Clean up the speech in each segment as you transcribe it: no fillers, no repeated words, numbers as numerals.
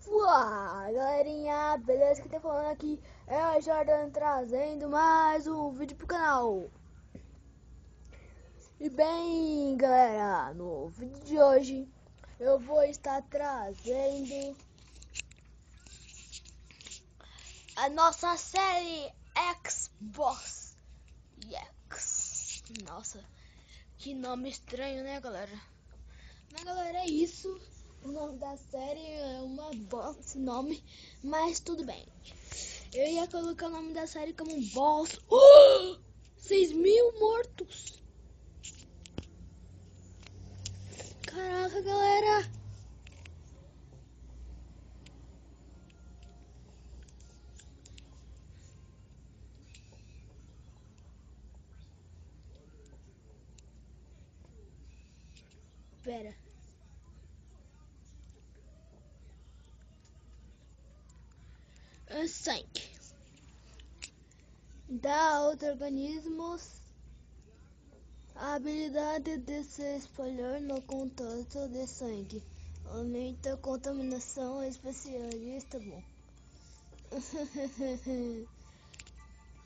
Olá, galerinha, beleza? Quem tá falando aqui é o Jordan, trazendo mais um vídeo pro canal. E bem, galera, no vídeo de hoje eu vou estar trazendo a nossa série Xbox X. Nossa, que nome estranho, né, galera? Mas, galera, é isso. O nome da série é uma bosta esse nome, mas tudo bem. Eu ia colocar o nome da série como Boss. 6.000 mortos! Caraca, galera! Pera. Sangue. Dá aos organismos a habilidade de se espalhar no contato de sangue. Aumenta a contaminação especialista. Bom.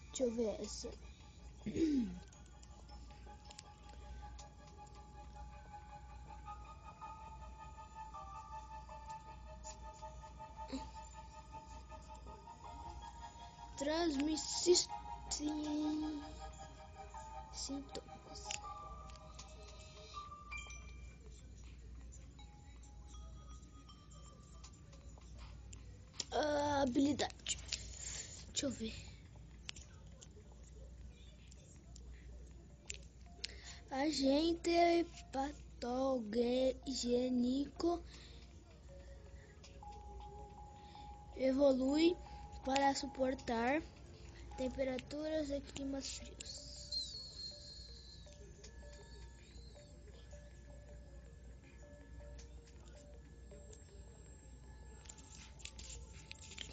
Deixa eu ver essa. Transmissão sintomas. Habilidade. Deixa eu ver. Agente patogênico evolui para suportar temperaturas e climas frios.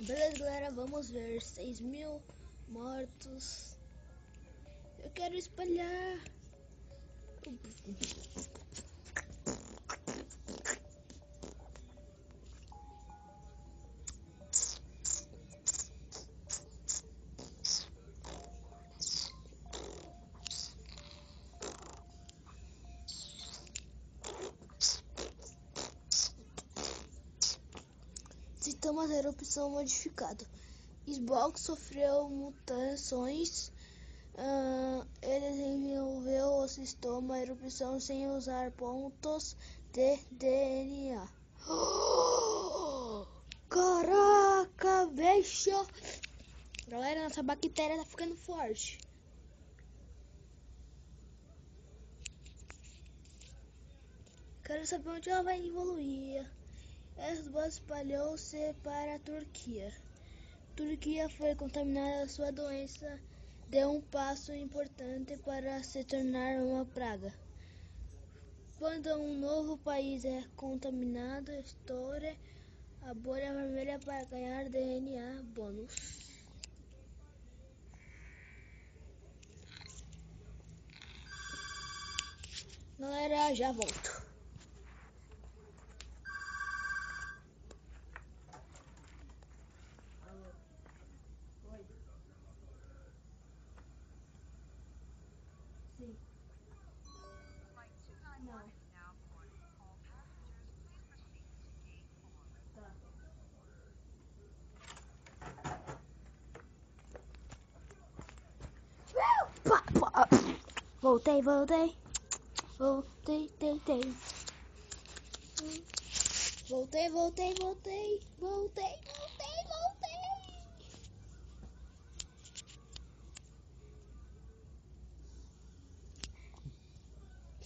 Beleza, galera, vamos ver. 6.000 mortos. Eu quero espalhar. Sistema de erupção modificado. Xbox sofreu mutações. Ele desenvolveu o sistema erupção sem usar pontos de DNA. Caraca, bicho! Galera, nossa bactéria tá ficando forte. Quero saber onde ela vai evoluir. Essa boa espalhou-se para a Turquia. Turquia foi contaminada, sua doença deu um passo importante para se tornar uma praga. Quando um novo país é contaminado, estoura a bolha vermelha para ganhar DNA bônus. Galera, já volto. Sim. Não. Tá. Voltei. Voltei.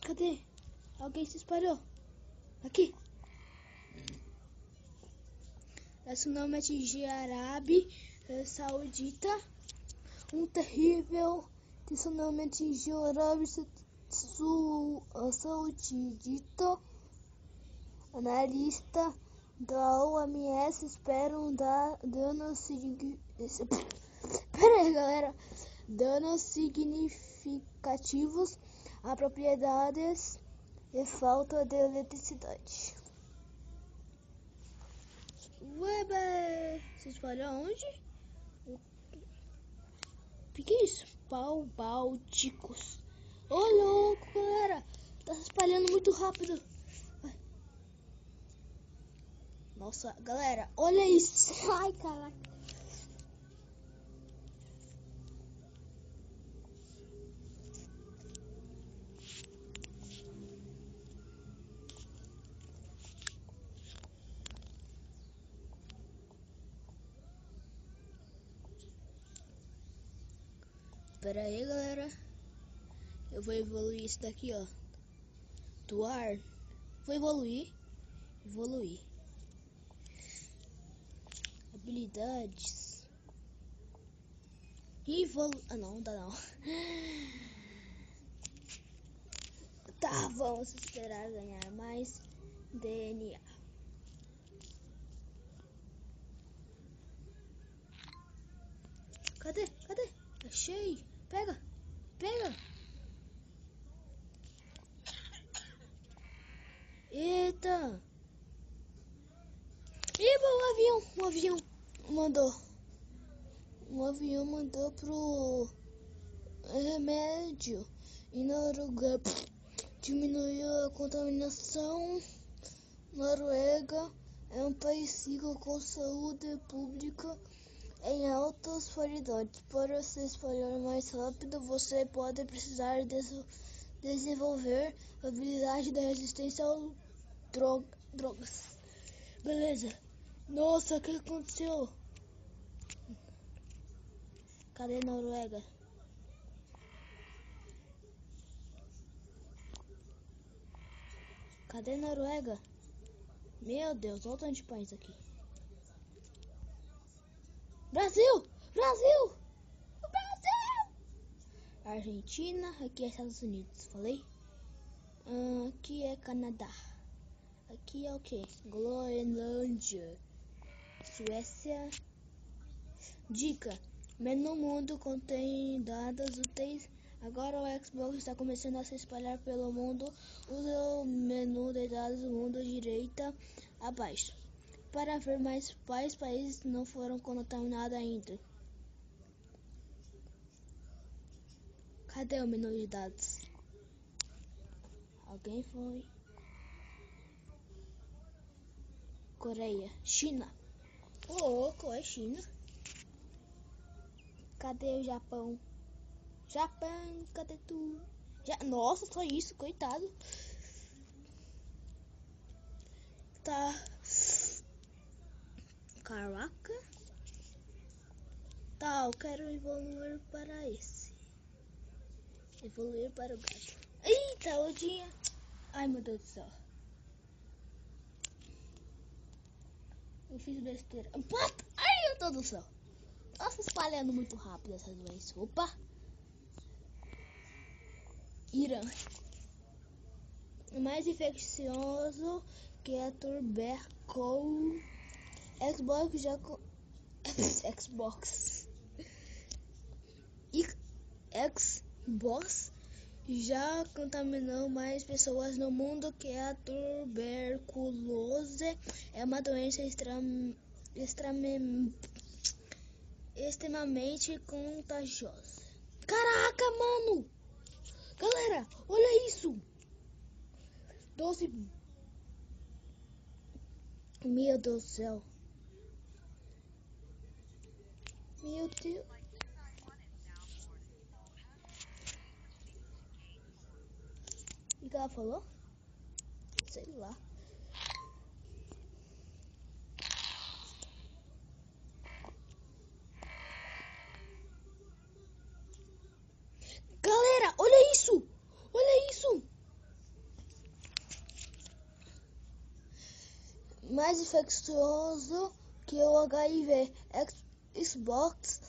Cadê? Alguém se espalhou. Aqui. A tsunami atingiu a Arábia Saudita. Um terrível tsunami atingiu a Arábia Saudita. Analistas da OMS esperam danos significativos a propriedades e falta de eletricidade. Ué, se espalhou onde? O que é isso? Pau bálticos. Ô, louco, galera. Tá se espalhando muito rápido. Nossa, galera, olha isso. Ai, caraca. Pera aí, galera. Eu vou evoluir isso daqui, ó. Do ar. Vou evoluir. Habilidades. Ah, não dá não. Tá, vamos esperar ganhar mais DNA. Cadê? Achei. Pega. Eita. Um avião mandou. Um avião mandou pro remédio e Noruega diminuiu a contaminação. Noruega é um país rico com saúde pública em altas qualidades. Para se espalhar mais rápido, você pode precisar desenvolver habilidade da resistência ao drogas. Beleza. Nossa, o que aconteceu? Cadê Noruega? Meu Deus, olha o tanto de país aqui. Brasil! Argentina, aqui é Estados Unidos, falei? Aqui é Canadá. Aqui é o que? Groenlândia. Suécia. Dica: menu mundo contém dados úteis. Agora o Xbox está começando a se espalhar pelo mundo. Use o menu de dados do mundo direita abaixo para ver quais países não foram contaminados ainda. Cadê o menu de dados? Alguém foi? Coreia. China. Louco, é China. Cadê o Japão? Cadê tu? Nossa, só isso, coitado. Tá. Caraca. Tá, eu quero evoluir para esse. Evoluir para o gato. Eita, Odinha. Ai, meu Deus do céu. Eu fiz besteira. Ai, meu Deus do céu. Tá se espalhando muito rápido essa doença. Opa. Irã. Mais infeccioso que a tuberculose. Xbox já contaminou mais pessoas no mundo que a tuberculose. É uma doença extremamente contagiosa. Caraca, mano! Galera, olha isso! 12. Meu Deus do céu. Meu Deus. O que ela falou? Sei lá. Galera, olha isso! Mais infeccioso que o HIV. Xbox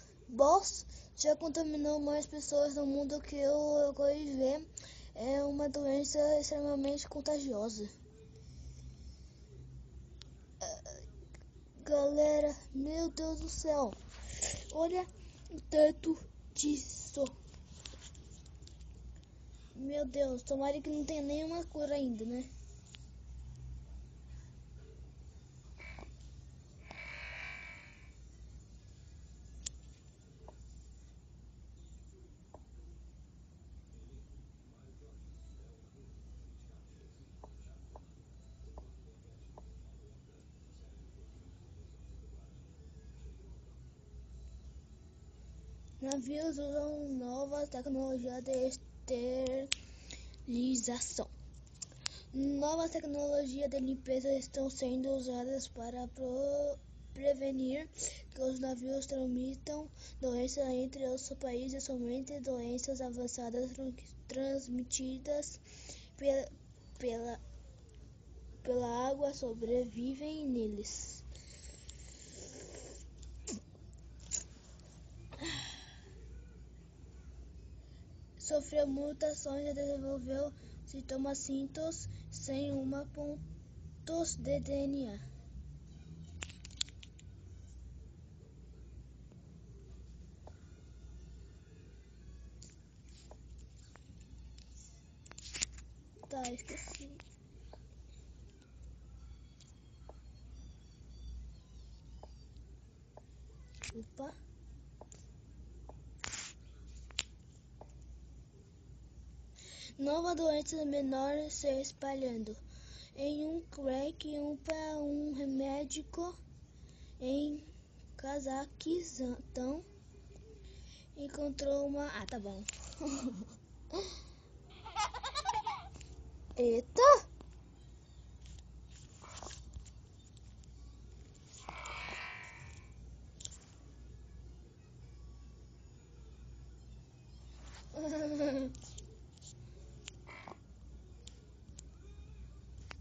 já contaminou mais pessoas no mundo que o HIV. É uma doença extremamente contagiosa. galera, meu Deus do céu, olha o tanto disso. Meu Deus, tomara que não tenha nenhuma cura ainda, né? Navios usam nova tecnologia de esterilização. Novas tecnologias de limpeza estão sendo usadas para prevenir que os navios transmitam doenças entre os países. Somente doenças avançadas transmitidas pela, pela água sobrevivem neles. Sofreu mutações e desenvolveu sintomas sem uma pontos de DNA. Tá, esqueci. Opa. Nova doença menor se espalhando. Em um crack, um remédio em Cazaquistão encontrou uma... Ah, tá bom. Eita!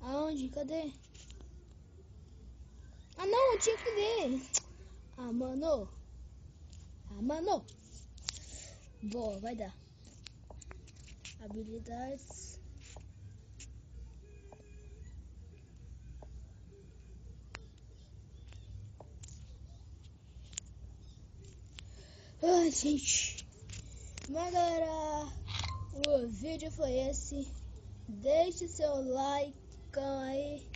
Aonde? Cadê? Ah, não, eu tinha que ver. Ah, mano. Boa, vai dar. Habilidades. Ai, gente. Mas, galera, o vídeo foi esse. Deixe seu like aí.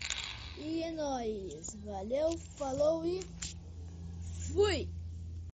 E é nóis. Valeu, falou e fui!